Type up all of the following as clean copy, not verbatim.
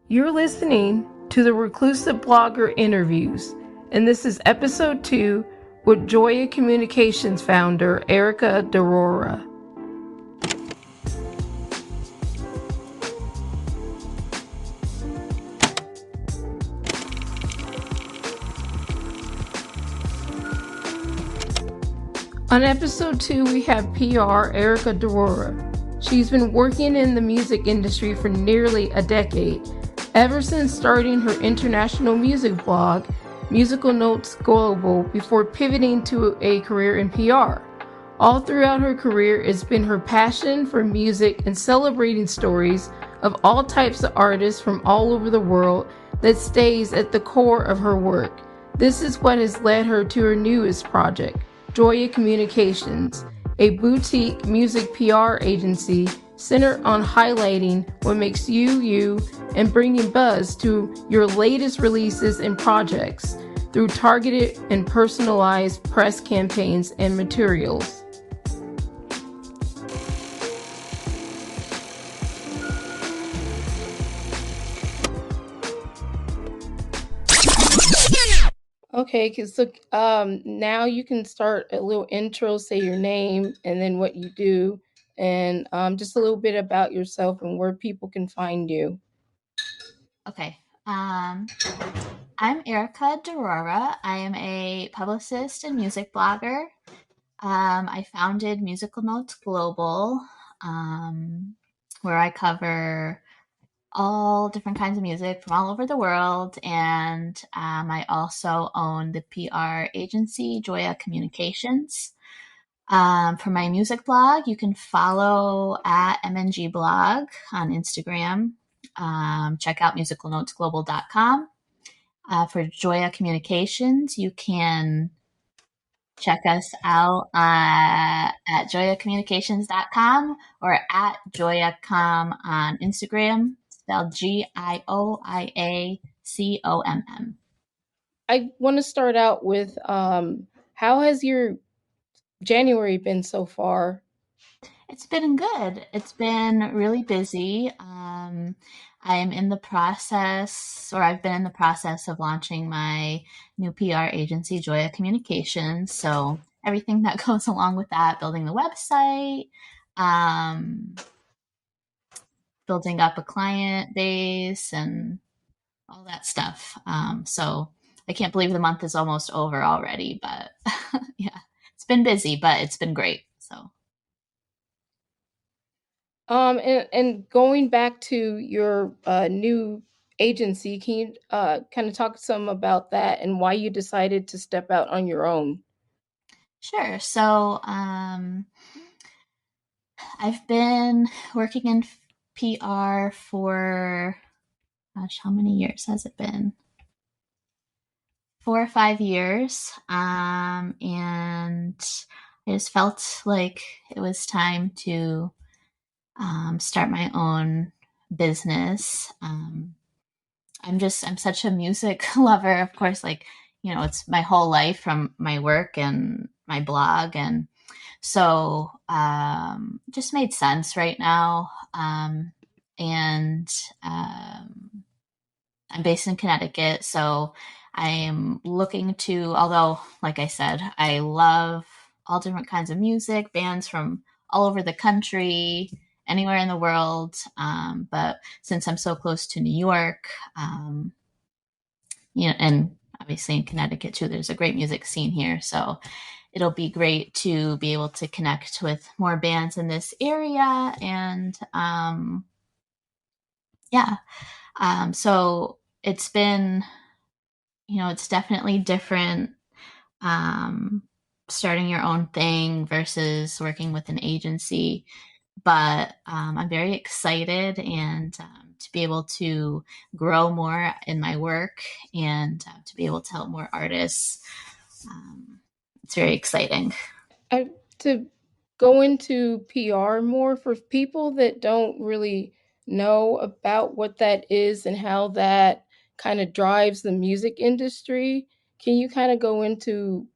You're listening to the Reclusive Blogger Interviews, and this is episode 2 with Joya Communications founder Erica DeRora. On episode 2, we have PR Erica DeRora. She's been working in the music industry for nearly a decade, ever since starting her international music blog, Musical Notes Global, before pivoting to a career in PR. All throughout her career, it's been her passion for music and celebrating stories of all types of artists from all over the world that stays at the core of her work. This is what has led her to her newest project, Joya Communications, a boutique music PR agency centered on highlighting what makes you, you, and bringing buzz to your latest releases and projects through targeted and personalized press campaigns and materials. Okay, so now you can start a little intro, say your name and then what you do, and just a little bit about yourself and where people can find you. Okay. I'm Erica DeRora. I am a publicist and music blogger. I founded Musical Notes Global, where I cover all different kinds of music from all over the world. And I also own the PR agency, Joya Communications. For my music blog, you can follow at MNG Blog on Instagram. Check out musicalnotesglobal.com. For Joya Communications, you can check us out at joyacommunications.com or at joyacom on Instagram, spelled GIOIACOMM. I want to start out with how has your January been so far? It's been good. It's been really busy. I am in the process, or I've been in the process of launching my new PR agency, Joya Communications. So everything that goes along with that, building the website, um, building up a client base, and all that stuff. So I can't believe the month is almost over already, but yeah, it's been busy, but it's been great. So. And going back to your new agency, can you kind of talk some about that and why you decided to step out on your own? Sure. So, I've been working in PR for, gosh, how many years has it been? 4 or 5 years. And I just felt like it was time to start my own business. I'm such a music lover, of course, it's my whole life from my work and my blog. And so just made sense right now. And I'm based in Connecticut, so I am looking to, although, like I said, I love all different kinds of music, bands from all over the country, anywhere in the world. But since I'm so close to New York, and obviously in Connecticut too, there's a great music scene here. So it'll be great to be able to connect with more bands in this area. And yeah, so it's been, it's definitely different, um, starting your own thing versus working with an agency. But I'm very excited and to be able to grow more in my work and to be able to help more artists. It's very exciting. To go into PR more for people that don't really know about what that is and how that kind of drives the music industry. Can you kind of go into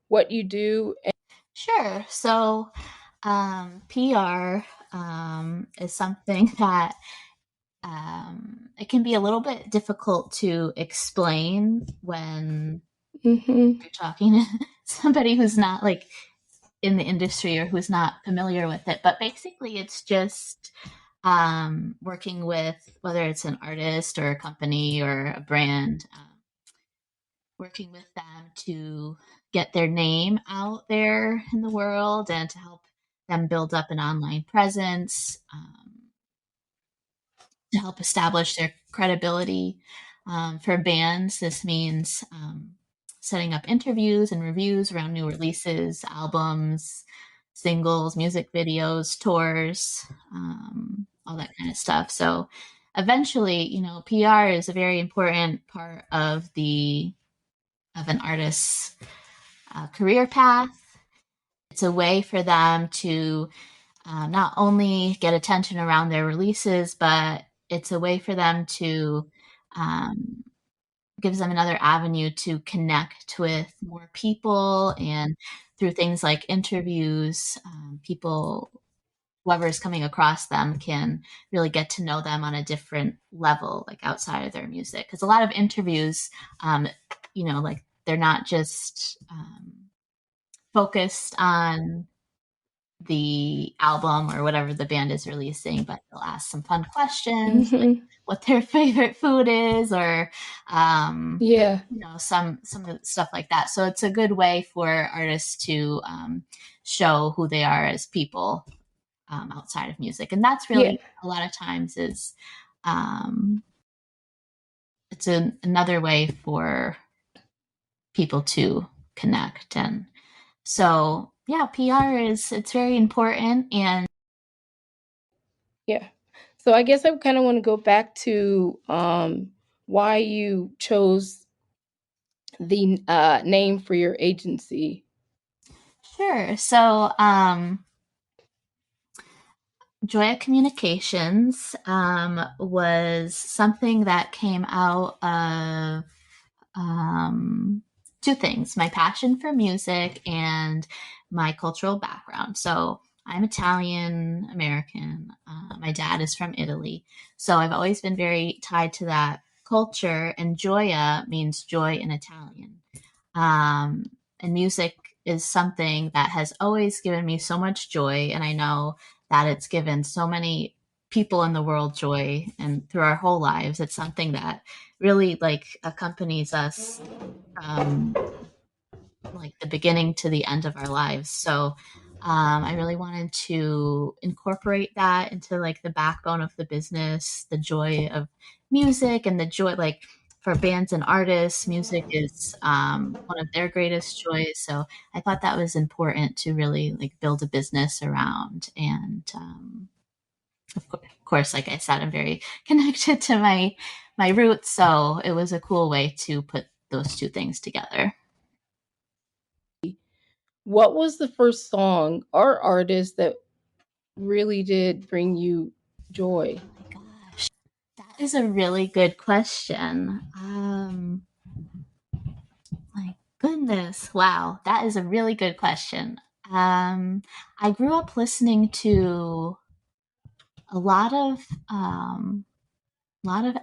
what you do? Sure. So PR is something that it can be a little bit difficult to explain when Mm-hmm. you're talking to somebody who's not like in the industry or who's not familiar with it. But basically, it's just working with whether it's an artist or a company or a brand, working with them to get their name out there in the world and to help them build up an online presence, to help establish their credibility. For bands, this means setting up interviews and reviews around new releases, albums, singles, music videos, tours, all that kind of stuff. So eventually, PR is a very important part of an artist's career path. It's a way for them to not only get attention around their releases, but it's a way for them to um, gives them another avenue to connect with more people, and through things like interviews, people, whoever is coming across them, can really get to know them on a different level, like outside of their music. Because a lot of interviews, like they're not just focused on the album or whatever the band is releasing, but they'll ask some fun questions like Mm-hmm. what their favorite food is, or Yeah. some of the stuff like that. So it's a good way for artists to show who they are as people outside of music, and that's Yeah. really a lot of times is um, it's another way for people to connect. And so yeah, PR is it's very important. And Yeah. So I guess I kind of want to go back to why you chose the name for your agency. sure. So, Joya Communications was something that came out of um, two things: my passion for music and my cultural background. So, I'm Italian American. My dad is from Italy. So, I've always been very tied to that culture, and Gioia means joy in Italian. Um, and music is something that has always given me so much joy. And I know that it's given so many people in the world joy, and through our whole lives, it's something that really like accompanies us from like the beginning to the end of our lives. So I really wanted to incorporate that into like the backbone of the business, the joy of music, and the joy like for bands and artists, music is one of their greatest joys. So I thought that was important to really like build a business around. And of course, like I said, I'm very connected to my roots. So it was a cool way to put those two things together. What was the first song or artist that really did bring you joy? My gosh, that is a really good question. My goodness, wow, that is a really good question. I grew up listening to a lot of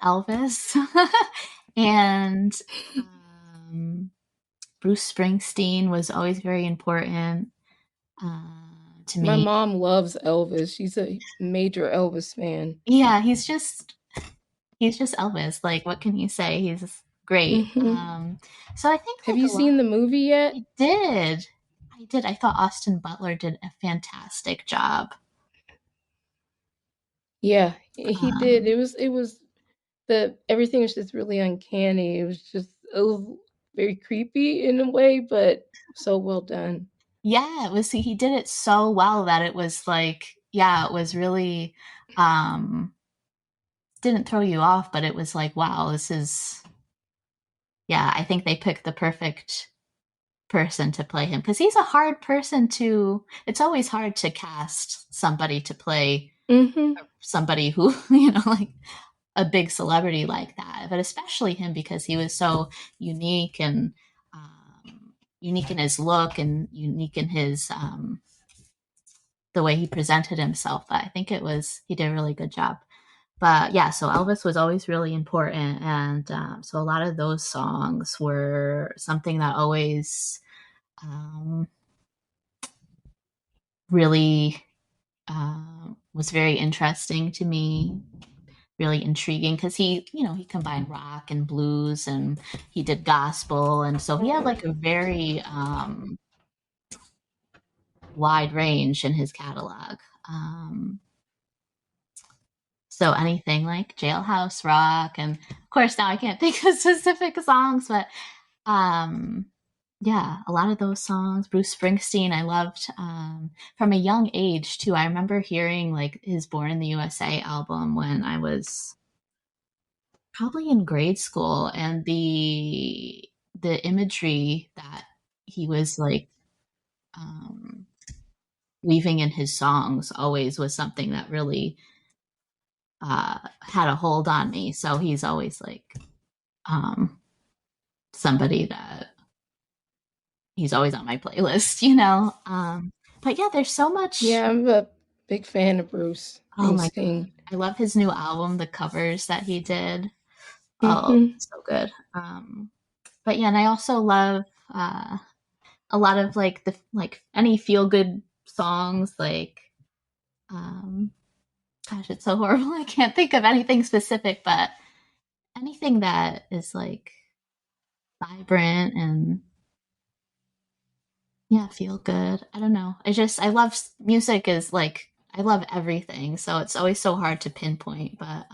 Elvis, and um, Bruce Springsteen was always very important to My me. mom loves Elvis. She's a major Elvis fan. Yeah, he's just Elvis. Like, what can he say? He's great. Hmm. So I think Have like you a lot. seen the movie yet? I did. I did. I thought Austin Butler did a fantastic job. Yeah, he did. Um, It was the everything was just really uncanny. It was just a little very creepy in a way, but so well done. yeah, it was. He did it so well that it was like, yeah, it was really didn't throw you off, but it was like, wow, this is. Yeah, I think they picked the perfect person to play him because he's a hard person to. It's always hard to cast somebody to play Hmm. somebody who like a big celebrity like that, but especially him because he was so unique, and unique in his look and unique in his the way he presented himself. But I think he did a really good job. But yeah, so Elvis was always really important, and so a lot of those songs were something that always um, really was very interesting to me, really intriguing because he combined rock and blues, and he did gospel, and so he had like a very wide range in his catalog. Um, so anything like Jailhouse Rock, and of course now I can't think of specific songs, but um, yeah, a lot of those songs. Bruce Springsteen, I loved from a young age too. I remember hearing like his Born in the USA album when I was probably in grade school, and the imagery that he was like um, weaving in his songs always was something that really had a hold on me. So he's always like um, somebody that he's always on my playlist. But yeah, there's so much. Yeah, I'm a big fan of Bruce Oh my god, Springsteen. I love his new album, the covers that he did. Oh, Hmm. so good. But yeah, and I also love uh, a lot of like the like any feel good songs. Like, um, gosh, it's so horrible. I can't think of anything specific, but anything that is like vibrant and yeah, feel good. I don't know. I love music is like I love everything, so it's always so hard to pinpoint. But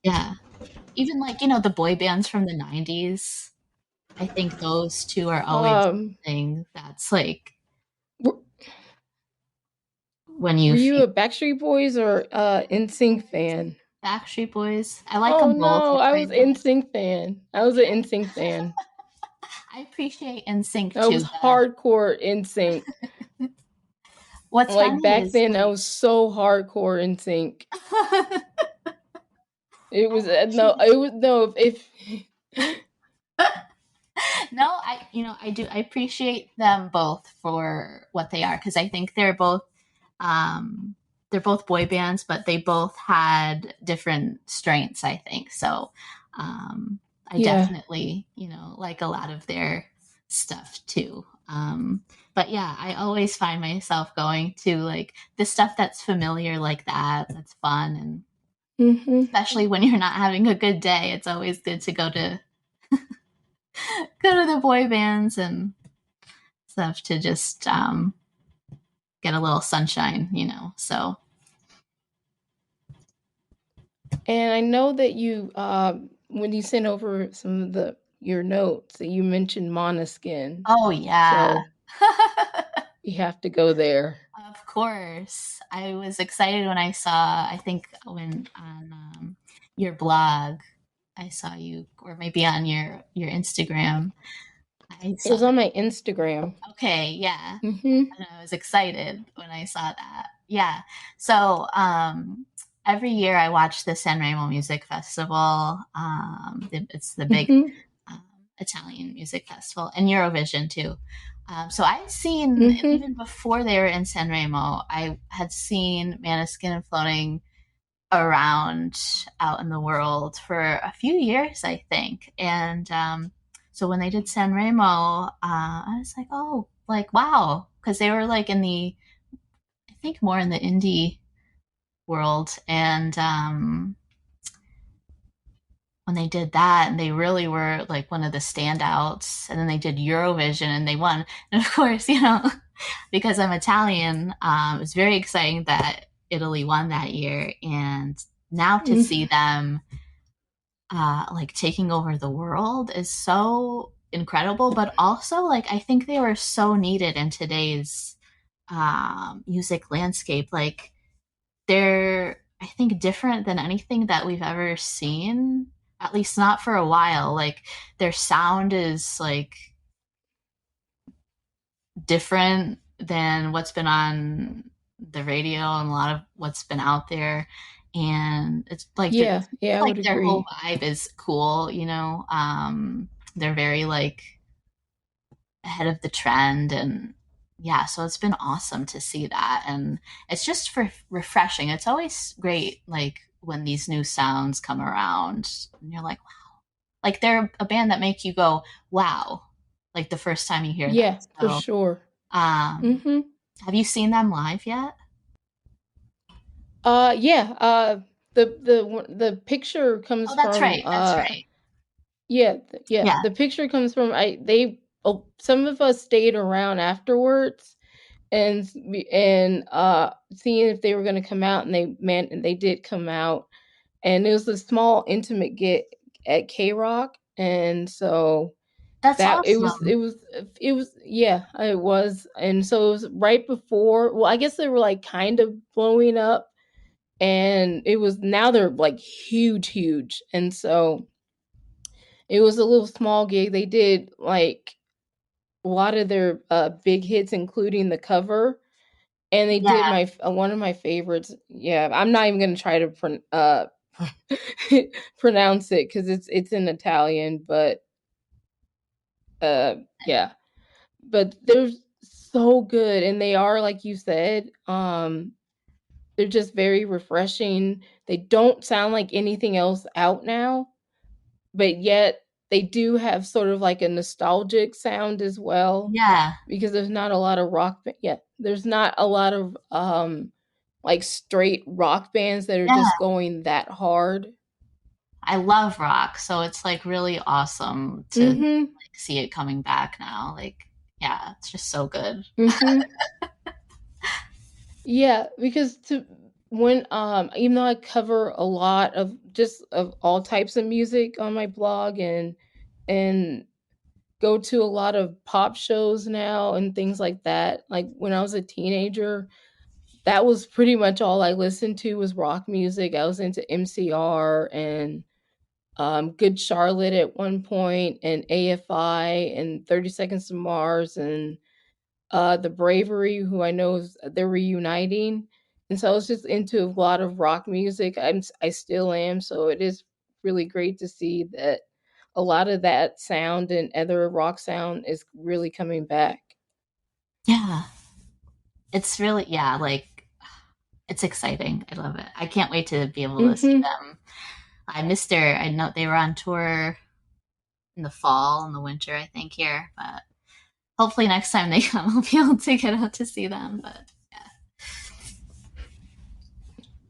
yeah, even like the boy bands from the '90s. I think those two are always Um, something that's like w- when were you you feel a Backstreet Boys or NSYNC fan? Backstreet Boys. I like Oh them both. no, I I try was to. NSYNC fan. I was an NSYNC fan. I appreciate NSYNC I was too. hardcore NSYNC. What's Like funny back is then, I like was so hardcore NSYNC. It I was no, appreciate. it was no. If No, I do. I appreciate them both for what they are because I think um, they're both boy bands, but they both had different strengths. I think so. I yeah. definitely, like a lot of their stuff too. But yeah, I always find myself going to like the stuff that's familiar like that. That's fun, and Hmm. especially when you're not having a good day, it's always good to go to the boy bands and stuff to just get a little sunshine. So, And I know that you, when you sent over some of the your notes, that you mentioned Monoskin. oh yeah. So you have to go there. Of course. I was excited when I saw, I think when on your blog, I saw you, or maybe on your Instagram, I It saw. was on my Instagram. Okay, yeah. Hmm. And I was excited when I saw that. Yeah. So every year I watch the Sanremo Music Festival. It's the big Hmm. um, Italian music festival, and Eurovision too. So I've seen Hmm. even before they were in Sanremo, I had seen Maneskin floating around out in the world for a few years, I think. And so when they did Sanremo, I was like, oh, like wow, because they were like I think more in the indie world, and when they did that, and they really were like one of the standouts. And then they did Eurovision and they won. And of course, because I'm Italian, it was very exciting that Italy won that year. And now to see Hmm. them like taking over the world is so incredible. But also, like, I think they were so needed in today's music landscape. Like, they're, I think, different than anything that we've ever seen, at least not for a while. Like, their sound is like different than what's been on the radio and a lot of what's been out there. And it's like Yeah, yeah, I would their whole agree. vibe is cool. They're very like ahead of the trend, and yeah, so it's been awesome to see that. And it's just refreshing. It's always great, like when these new sounds come around and you're like, wow. Like they're a band that make you go, wow, like the first time you hear them. Yeah, for So, sure. um, Mm-hmm. have you seen them live yet? Yeah. The picture comes Oh, that's from right. That's right. yeah, yeah. Yeah. The picture comes from I they some of us stayed around afterwards and seeing if they were going to come out, and they did come out, and it was a small intimate get at K Rock, and so That's that awesome. yeah, it was. And so it was right before, well, I guess they were like kind of blowing up, and it was, now they're like huge, and so it was a little small gig. They did like a lot of their big hits, including the cover, and they did Yeah. my one of my favorites. Yeah, I'm not even gonna try to pronounce it because it's in Italian, but yeah, but they're so good, and they are, like you said, they're just very refreshing. They don't sound like anything else out now, but yet they do have sort of like a nostalgic sound as well, Yeah. because there's not a lot of yeah, there's not a lot of like straight rock bands that are Yeah. just going that hard. I love rock, so it's like really awesome to Mhm. like see it coming back now. Like, yeah, it's just so good. Mhm. Yeah, because to when even though I cover a lot of just of all types of music on my blog, and go to a lot of pop shows now and things like that. Like when I was a teenager, that was pretty much all I listened to was rock music. I was into MCR and Good Charlotte at one point, and AFI and 30 Seconds to Mars, and the Bravery, who I know they're reuniting. And so I was just into a lot of rock music. I still am. So it is really great to see that a lot of that sound and other rock sound is really coming back. Yeah. It's really, yeah, like it's exciting. I love it. I can't wait to be able to see Hmm. them. I missed their, I know they were on tour in the fall and the winter, I think, here, but hopefully next time they come, I'll be able to get out to see them. But yeah,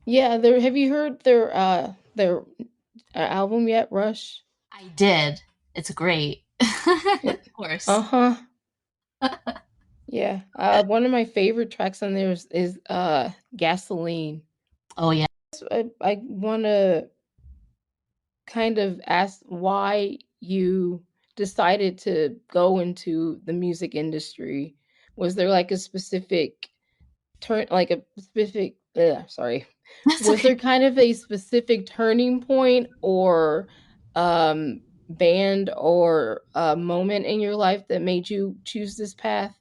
Yeah, there. Have you heard their album yet, Rush? I did. It's great. Uh Of course. huh. Yeah. One of my favorite tracks on there is Gasoline. Oh, yeah. I want to kind of ask why you decided to go into the music industry. Was there like a specific like a specific, sorry, That's was okay. there kind of a specific turning point or band or moment in your life that made you choose this path?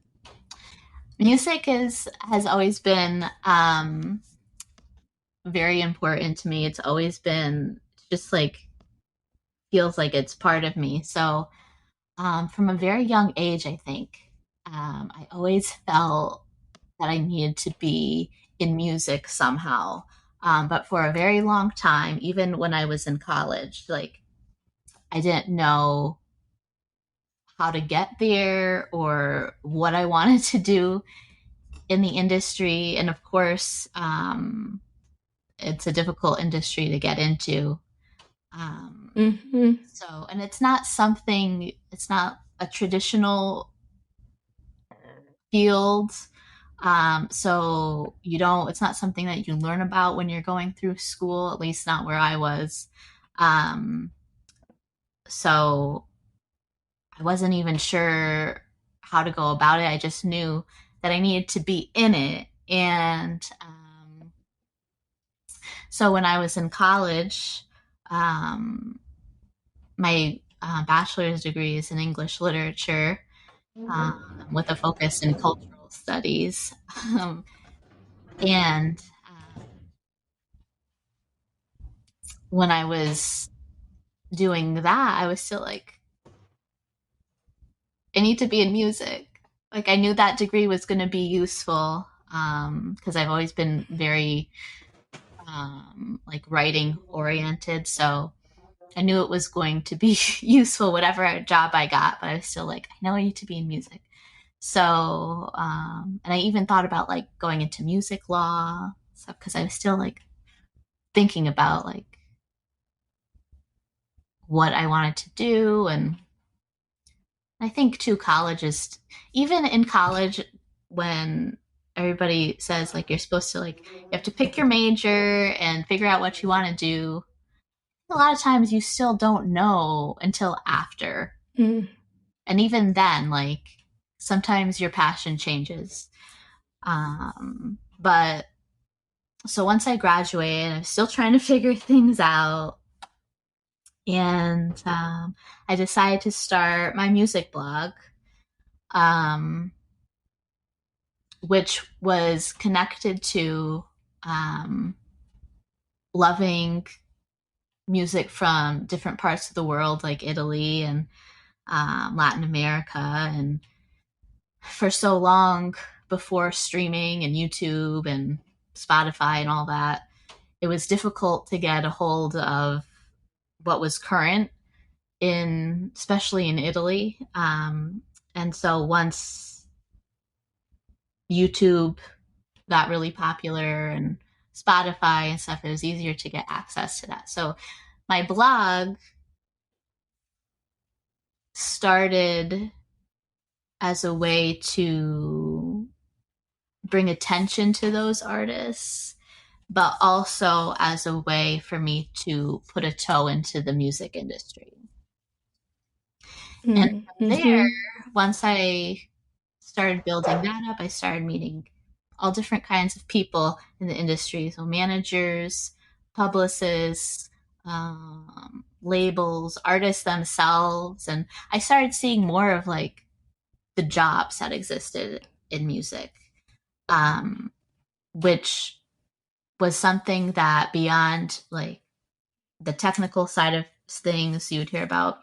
Music is has always been very important to me. It's always been just like feels like it's part of me. So from a very young age, I think I always felt that I needed to be in music somehow. But for a very long time, even when I was in college, like I didn't know how to get there or what I wanted to do in the industry. And of course, it's a difficult industry to get into. Um, Mm-hmm. so, and it's not something, it's not a traditional field. So you don't, it's not something that you learn about when you're going through school, at least not where I was. Um, so I wasn't even sure how to go about it. I just knew that I needed to be in it. And so when I was in college, um, my bachelor's degree is in English literature with a focus in cultural studies. Um, and when I was doing that, I was still like, I need to be in music. like I knew that degree was going to be useful because I've always been very like writing oriented. So I knew it was going to be useful, whatever job I got. But I was still like, I know I need to be in music. So, and I even thought about like going into music law stuff because I was still like thinking about like what I wanted to do. And I think too, college is, even in college, when everybody says like you're supposed to like, you have to pick your major and figure out what you want to do. A lot of times you still don't know until after. Mm. And even then, like sometimes your passion changes. But so once I graduated, I'm still trying to figure things out. And I decided to start my music blog, um, which was connected to um, loving music from different parts of the world, like Italy and Latin America. And for so long before streaming and YouTube and Spotify and all that, it was difficult to get a hold of what was current in, especially in Italy. And so once YouTube got really popular and Spotify and stuff, it was easier to get access to that. So my blog started as a way to bring attention to those artists, but also as a way for me to put a toe into the music industry. And Mm. from there, Mm-hmm. once I started building that up, I started meeting all different kinds of people in the industry. So managers, publicists, labels, artists themselves. And I started seeing more of like the jobs that existed in music, um, which was something that beyond like the technical side of things you would hear about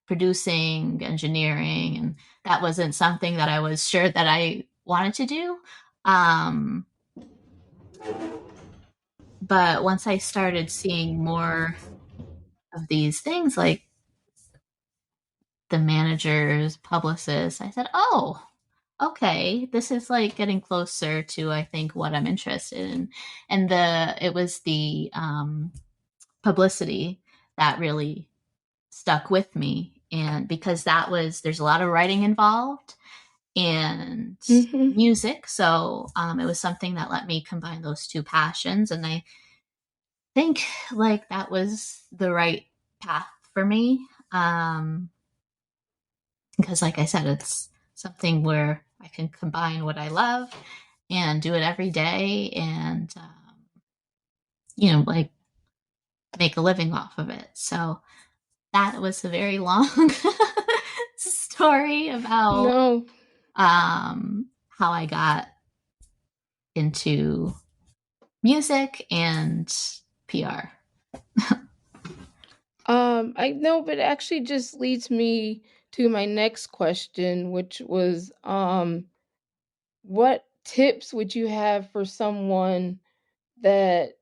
producing, engineering, and that wasn't something that I was sure that I wanted to do. Um, but once I started seeing more of these things, like the managers, publicists, I said, oh, okay, this is like getting closer to, I think, what I'm interested in. And it was the publicity that really stuck with me. And because there's a lot of writing involved and Mm-hmm. music. So it was something that let me combine those two passions. And I think like that was the right path for me. Because, like I said, it's something where I can combine what I love and do it every day and, like make a living off of it. So that was a very long story about No. how I got into music and PR. I know, but it actually just leads me to my next question, which was, what tips would you have for someone that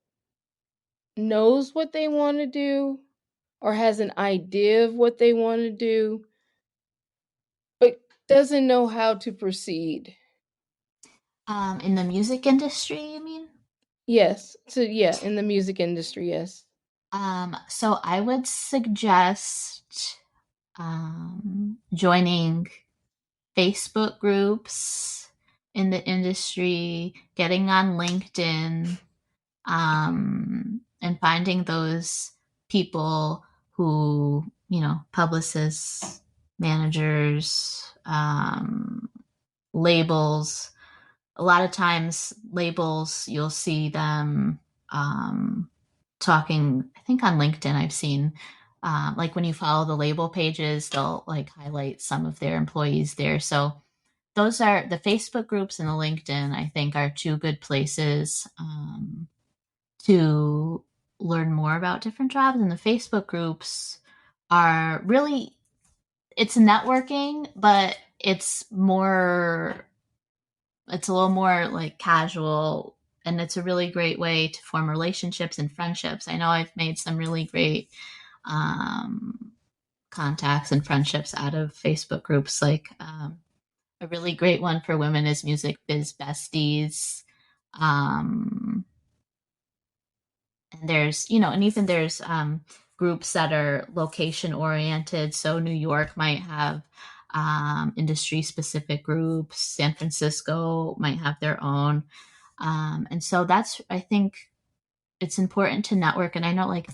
knows what they want to do or has an idea of what they want to do, but doesn't know how to proceed? In the music industry, I mean? Yes. So yeah, in the music industry, yes. So I would suggest joining Facebook groups in the industry, getting on LinkedIn, and finding those people who, publicists, managers, labels. A lot of times, labels, you'll see them um, talking, I think on LinkedIn, I've seen. Like when you follow the label pages, they'll like highlight some of their employees there. So those are the Facebook groups and the LinkedIn, I think, are two good places to learn more about different jobs. And the Facebook groups are really, it's networking, but it's more, it's a little more like casual, and it's a really great way to form relationships and friendships. I know I've made some really great um, contacts and friendships out of Facebook groups. Like a really great one for women is Music Biz Besties. Um, and there's, and even there's groups that are location oriented. So New York might have industry specific groups, San Francisco might have their own. And so that's, I think it's important to network. And I know like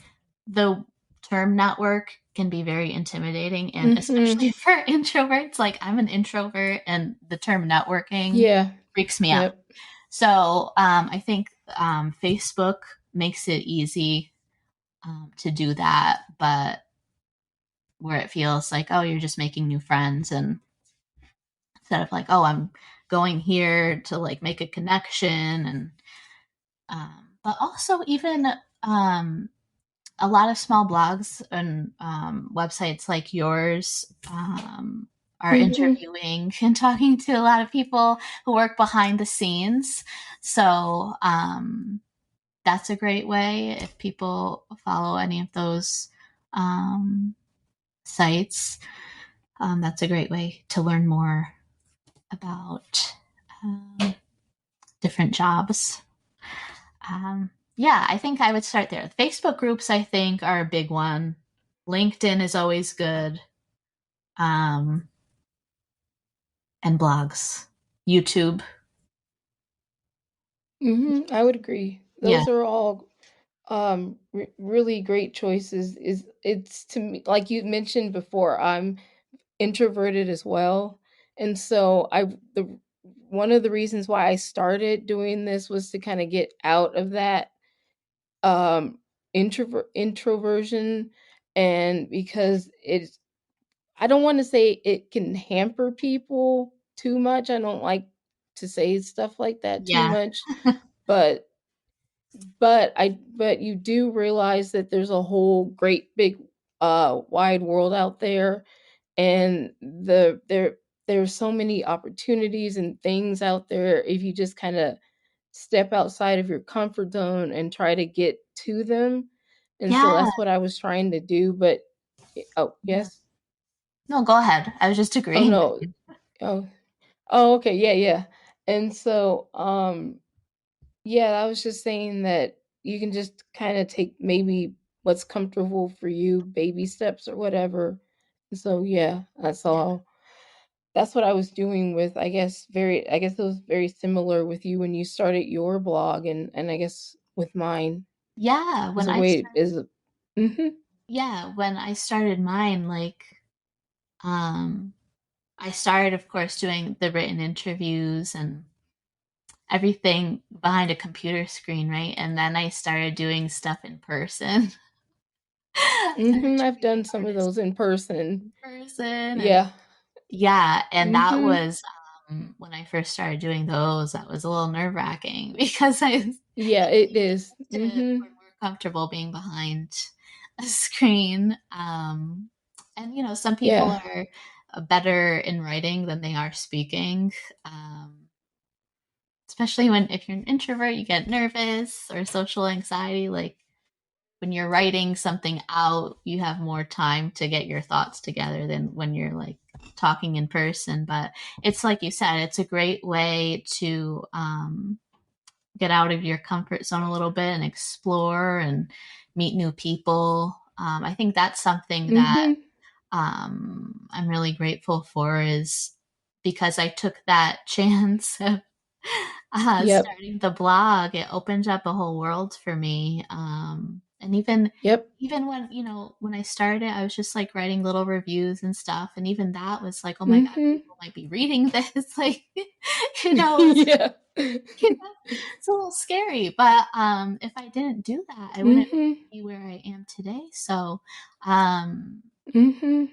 the term network can be very intimidating, and Mm-hmm. especially for introverts. Like I'm an introvert, and the term networking Yeah. freaks me out. Yep. So I think Facebook makes it easy to do that, but where it feels like, oh, you're just making new friends, and instead of like, oh, I'm going here to like make a connection, and but also even um, a lot of small blogs and websites like yours are Mm-hmm. interviewing and talking to a lot of people who work behind the scenes. So that's a great way if people follow any of those um, sites. That's a great way to learn more about um, different jobs. Yeah, I think I would start there. Facebook groups, I think, are a big one. LinkedIn is always good. Um, and blogs. YouTube. Mm-hmm. I would agree. Yeah. Those are all really great choices. Is it's to me, like you mentioned before, I'm introverted as well. And so the one of the reasons why I started doing this was to kind of get out of that introversion, and because it's, I don't want to say it can hamper people too much. I don't like to say stuff like that too Yeah. much, but but you do realize that there's a whole great big wide world out there, and there's so many opportunities and things out there if you just kind of step outside of your comfort zone and try to get to them. And so Yeah. that's what I was trying to do, but oh, Yeah. yes. No, go ahead. I was just Oh agreeing with no. you. Oh, oh, okay. Yeah, yeah. And so yeah, I was just saying that you can just kind of take maybe what's comfortable for you, baby steps or whatever. And so yeah, that's Yeah. all. That's what I was doing with, I guess it was very similar with you when you started your blog, and I guess with mine Yeah. is When a I way started, is a mhm. yeah, when I started mine, like, um, I started, of course, doing the written interviews and everything behind a computer screen, right? And then I started doing stuff in person and Mhm, I've interviewing done some of artists those in person. in person. And Yeah. yeah, and that Mhm. was when I first started doing those, that was a little nerve-wracking because Yeah, I it didn't get is. used to or Mhm. more comfortable being behind a screen. And some people Yeah. are better in writing than they are speaking. Um, Especially when if you're an introvert, you get nervous or social anxiety. Like when you're writing something out, you have more time to get your thoughts together than when you're like talking in person. But it's like you said, it's a great way to get out of your comfort zone a little bit and explore and meet new people. I think that's something that Mhm. I'm really grateful for, is because I took that chance of Yep. starting the blog. It opened up a whole world for me. And Yep. even when when I started, I was just like writing little reviews and stuff, and even that was like, oh my god, Mhm. people might be reading this. Like, it was Yeah. you know, it's a little scary. But if I didn't do that, I wouldn't Mhm. be where I am today. So, um, Mhm.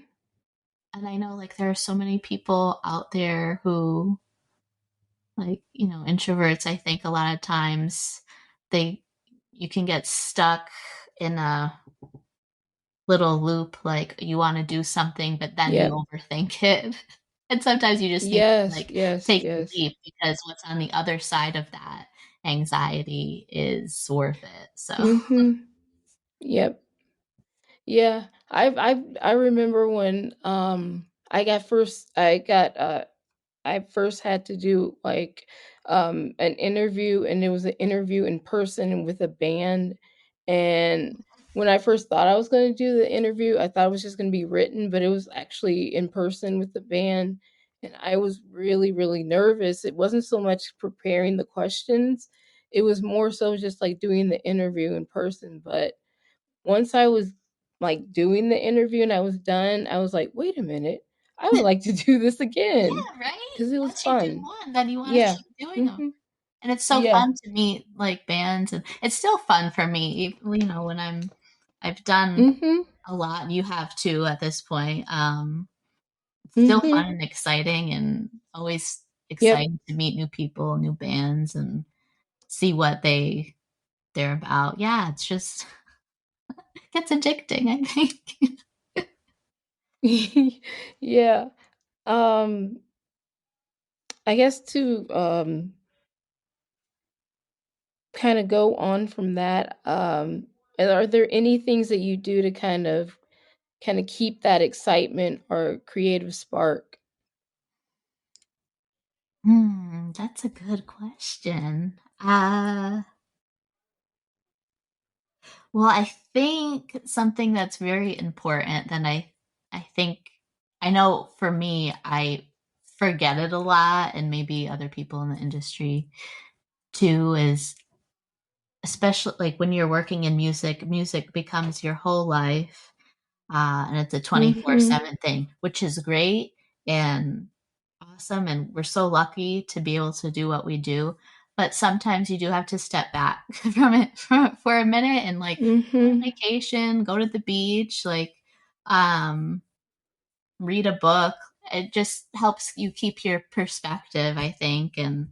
and I know like there are so many people out there who like, introverts. I think a lot of times they you can get stuck in a little loop, like you want to do something, but then you Yep. overthink it. And sometimes you just need to Yes, like yes, take the yes. leap because what's on the other side of that anxiety is worth it. So, Mhm. Yep. Yeah. I remember when I first had to do like an interview, and it was an interview in person with a band. And when I first thought I was going to do the interview, I thought it was just going to be written, but it was actually in person with the band. And I was really, really nervous. It wasn't so much preparing the questions, it was more so just like doing the interview in person. But once I was like doing the interview and I was done, I was like, wait a minute, I would like to do this again yeah, right? because it was Once you do fun. one, then you want to Yeah. keep doing them. Hmm. And it's so Yeah. fun to meet like bands, and it's still fun for me, when I've done Hmm. a lot. You have too at this point. It's still fun Hmm. and exciting, and always Yep. exciting to meet new people, new bands, and see what they're about. Yeah, it's just gets addicting, I think. Yeah. Um, I guess to kind of go on from that, are there any things that you do to kind of keep that excitement or creative spark? That's a good question. Well, I think something that's very important, then I think I know for me, I forget it a lot, and maybe other people in the industry too, is especially like when you're working in music, music becomes your whole life. And it's a Hmm. 24/7 thing, which is great and awesome. And we're so lucky to be able to do what we do. But sometimes you do have to step back from it for a minute and like go on Hmm. vacation, go to the beach, like um, read a book. It just helps you keep your perspective, I think, and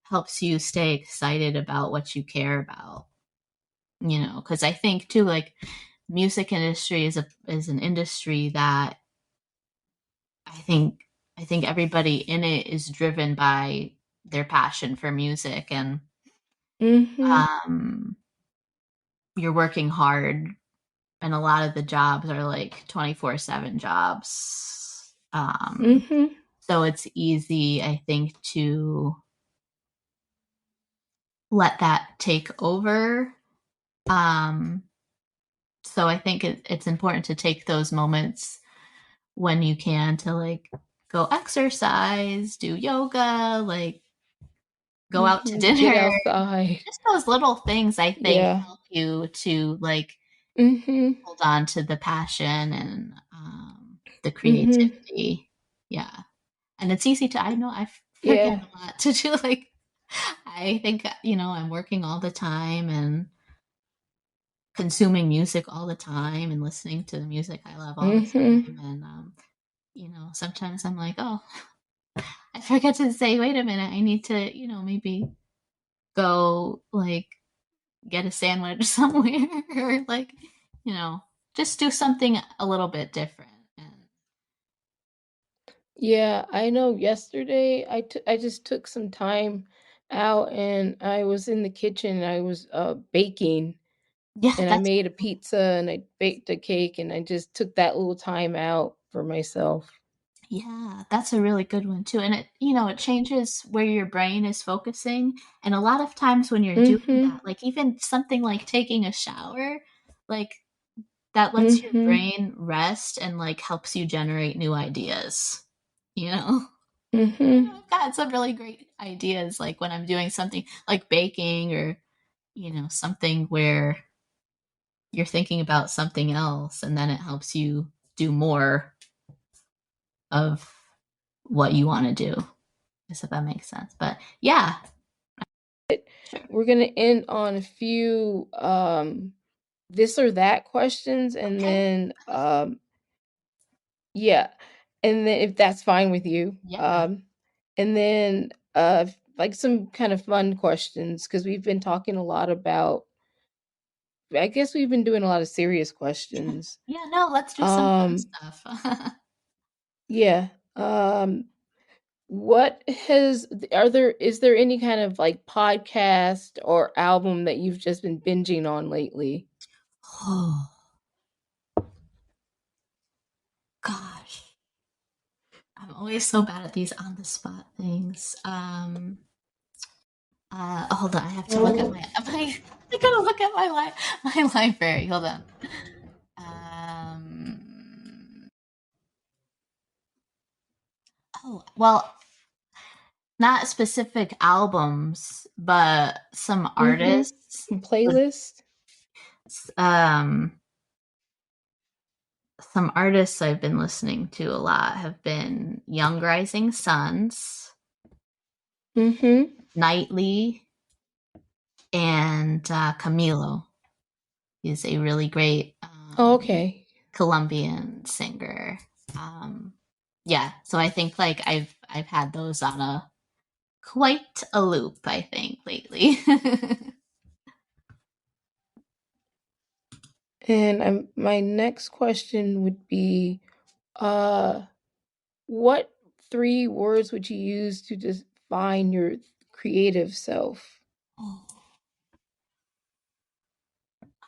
helps you stay excited about what you care about. Because I think too, like music industry is an industry that I think I think everybody in it is driven by their passion for music, and Hmm. um, you're working hard, and a lot of the jobs are like 24/7 jobs. Hmm. So it's easy, I think, to let that take over. Um, so I think it's important to take those moments when you can to like go exercise, do yoga, like go out to Get dinner. outside. Just those little things I think Yeah. help you to like Mhm. hold on to the passion and the Mhm. creativity. Yeah. And it's easy to, I know I forget Yeah. a lot to do. Like, I think, I'm working all the time and consuming music all the time and listening to the music I love all the Mhm. time. And, sometimes I'm like, oh, I forget to say, wait a minute, I need to, maybe go like get a sandwich somewhere or like, you know, just do something a little bit different. And Yeah, I know yesterday I just took some time out and I was in the kitchen. I was baking, yeah, and I that's made a pizza and I baked a cake, and I just took that little time out for myself. yeah, that's a really good one too. And it changes where your brain is focusing. And a lot of times when you're doing that, Mhm. like even something like taking a shower, like that lets your Mhm. brain rest and like helps you generate new ideas, you know? Mhm. I've got some really great ideas like when I'm doing something like baking or something where you're thinking about something else and then it helps you do more of what you want to do. If that makes sense. But yeah, sure. We're going to end on a few this or that questions, and Okay. then yeah, and then if that's fine with you, Yeah. and then like some kind of fun questions, because we've been talking a lot about. I guess we've been doing a lot of serious questions. Yeah, no, let's do some fun Um, stuff. yeah. Um, what has are there is there any kind of like podcast or album that you've just been binging on lately? Oh gosh, I'm always so bad at these on the spot things. Hold on, I have to look at my I gotta look at my library. Hold on. Um. Oh well, not specific albums, but some artists. Playlist? Um, some artists I've been listening to a lot have been Young Rising Suns, Mm-hmm. Nightly, and Camilo. He's a really great Oh, okay. Colombian singer. Um, yeah, so I think like I've had those on a quite a loop, I think, lately. And my next question would be, uh, what three words would you use to define your creative self? Oh,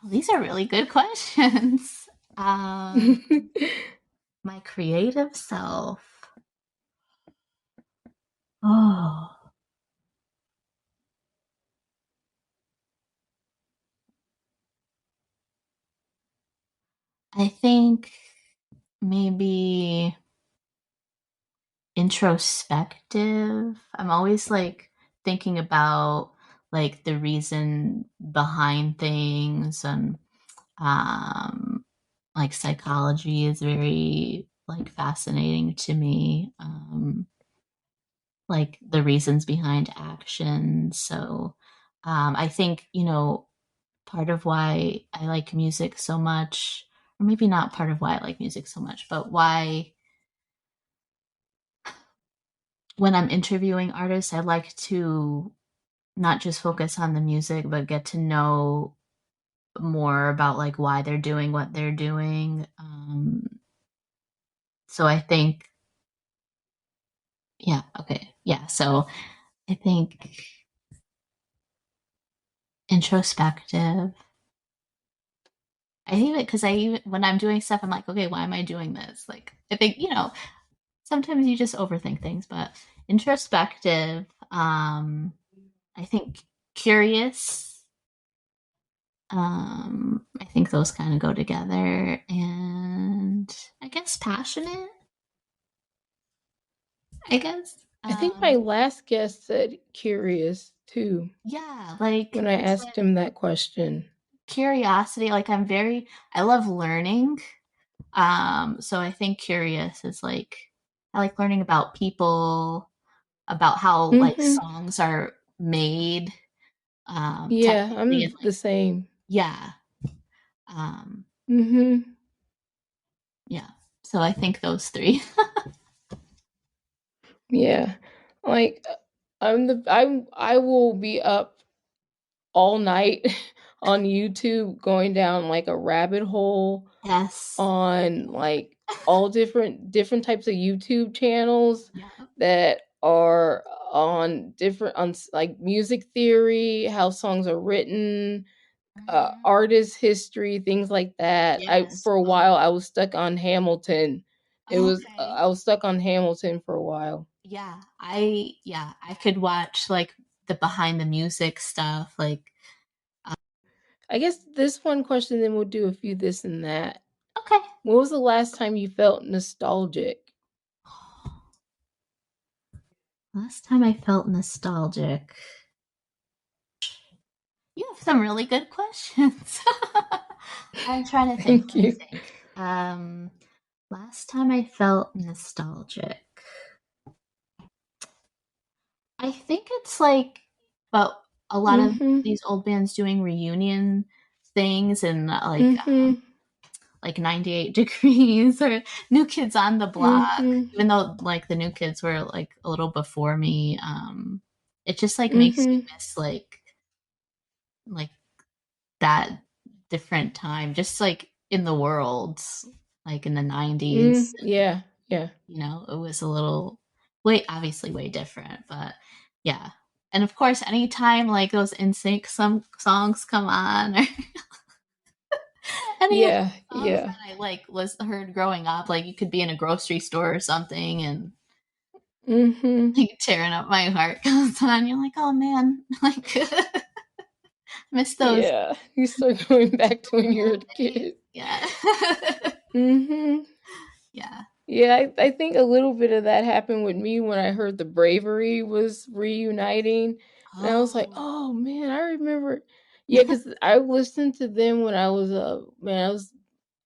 these are really good questions. Um, my creative self. Oh, I think maybe introspective. I'm always like thinking about like the reason behind things, and um like psychology is very like fascinating to me. Like the reasons behind action. So I think, part of why I like music so much, or maybe not part of why I like music so much, but why when I'm interviewing artists, I like to not just focus on the music, but get to know more about like why they're doing what they're doing. So I think, yeah, okay, yeah. So I think introspective. I think that because I even when I'm doing stuff, I'm like, okay, why am I doing this? Like, I think sometimes you just overthink things, but introspective. I think curious. I think those kind of go together, and I guess passionate. I guess. I think my last guest said curious too Yeah, when like I it's asked him that question. curiosity. Like I love learning. So I think curious is like I like learning about people, about how like Mm-hmm. songs are made, Yeah, technically, and I'm like the same. yeah, um, Mm-hmm. yeah. So I think those three. Yeah. Like I will be up all night on YouTube going down like a rabbit hole Yes. on like all different types of YouTube channels Yeah. that are on different like music theory, how songs are written, Mhm. artist history, things like that. I Yes. For a Oh, while I was stuck on Hamilton. okay. I was stuck on Hamilton for a while. I could watch like the behind the music stuff. Like I guess this one question, then we'll do a few this and that. okay. When was the last time you felt nostalgic? Last time I felt nostalgic. You have some really good questions. I'm trying to think. Thank Let me you. think. Last time I felt nostalgic. I think it's like about a lot of Mhm. these old bands doing reunion things, and Mhm. like 98 degrees or New Kids on the Block, Mhm. even though like the New Kids were like a little before me. It just like makes you Mhm. miss like that different time, just like in the world, like in the 90s. Yeah. Yeah. It was a little. obviously way different, but yeah. And of course, anytime like those NSYNC some songs come on, or any of Yeah, the songs yeah, that I like was heard growing up, like you could be in a grocery store or something, and mm-hmm, like tearing up my heart comes on. You're like, oh man, like miss those yeah. You start going back to when you were a old days. kid. Yeah, Mm-hmm. yeah. Yeah, I think a little bit of that happened with me when I heard the Bravery was reuniting. And I was like, Oh, oh man, I remember. Yeah, because I listened to them when I was man, I was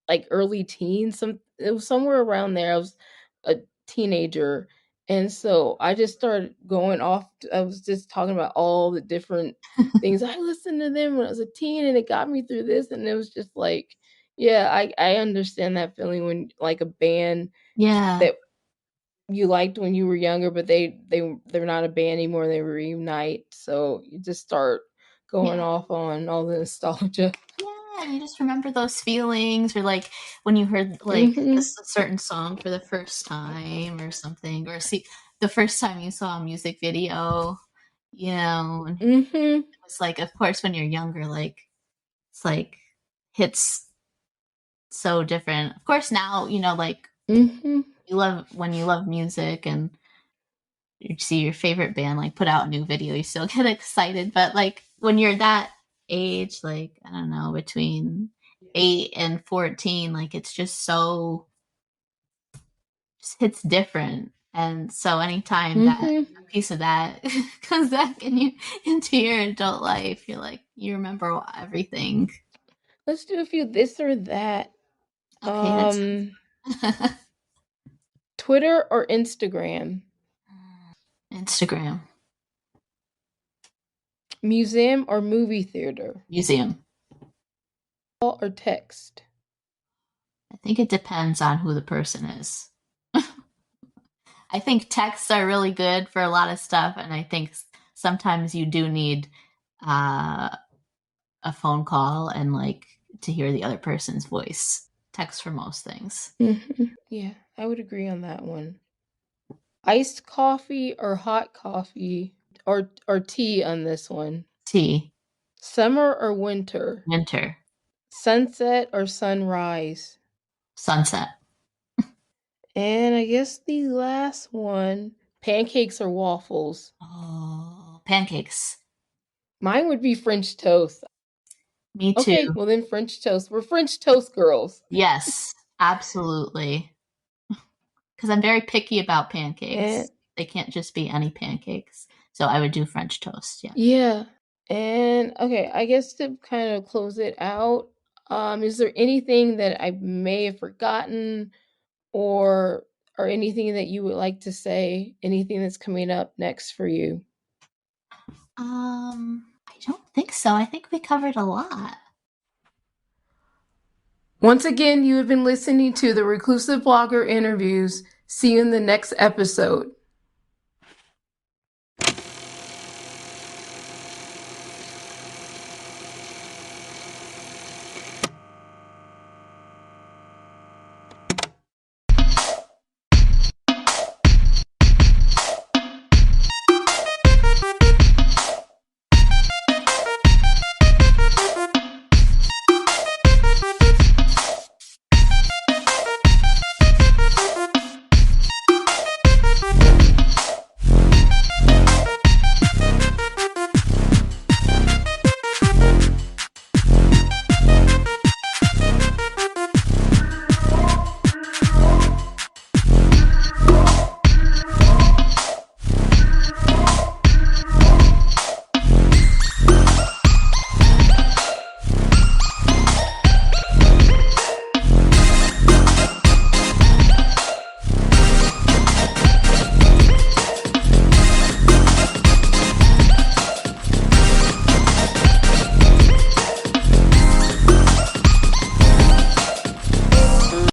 like early teens. It was somewhere around there. I was a teenager, and so I just started going off. I was just talking about all the different things I listened to them when I was a teen, and it got me through this. And it was just like, yeah, I understand that feeling when like a band yeah, that you liked when you were younger, but they're not a band anymore. They reunite, so you just start going yeah. off on all the nostalgia. Yeah, and you just remember those feelings, or like when you heard like a Mhm. certain song for the first time, or something, or see the first time you saw a music video, and it Mhm. was like, of course, when you're younger, like it's like hits so different. Of course, now like Mhm. you love when you love music and you see your favorite band like put out a new video, you still get excited. But like when you're that age, like I don't know, between 8 and 14, like it's just so just hits different. And so anytime that Mhm. a piece of that comes back into your adult life, you're like you remember everything. Let's do a few this or that. Okay, that's Um, Twitter or Instagram? Instagram. Museum or movie theater? Museum. Call or text? I think it depends on who the person is. I think texts are really good for a lot of stuff, and I think sometimes you do need uh, a phone call and like to hear the other person's voice. Text for most things. Mhm. Yeah, I would agree on that one. Iced coffee or hot coffee or tea on this one? Tea. Summer or winter? Winter. Sunset or sunrise? Sunset. And I guess the last one, pancakes or waffles? Oh, pancakes. Mine would be French toast. Me too. Okay, well then French toast. We're French toast girls. Yes, absolutely. Because I'm very picky about And pancakes. They can't just be any pancakes. So I would do French toast. Yeah. yeah. And okay, I guess to kind of close it out, is there anything that I may have forgotten or anything that you would like to say? Anything that's coming up next for you? I don't think so. I think we covered a lot. Once again, you have been listening to the Reclusive Blogger interviews. See you in the next episode.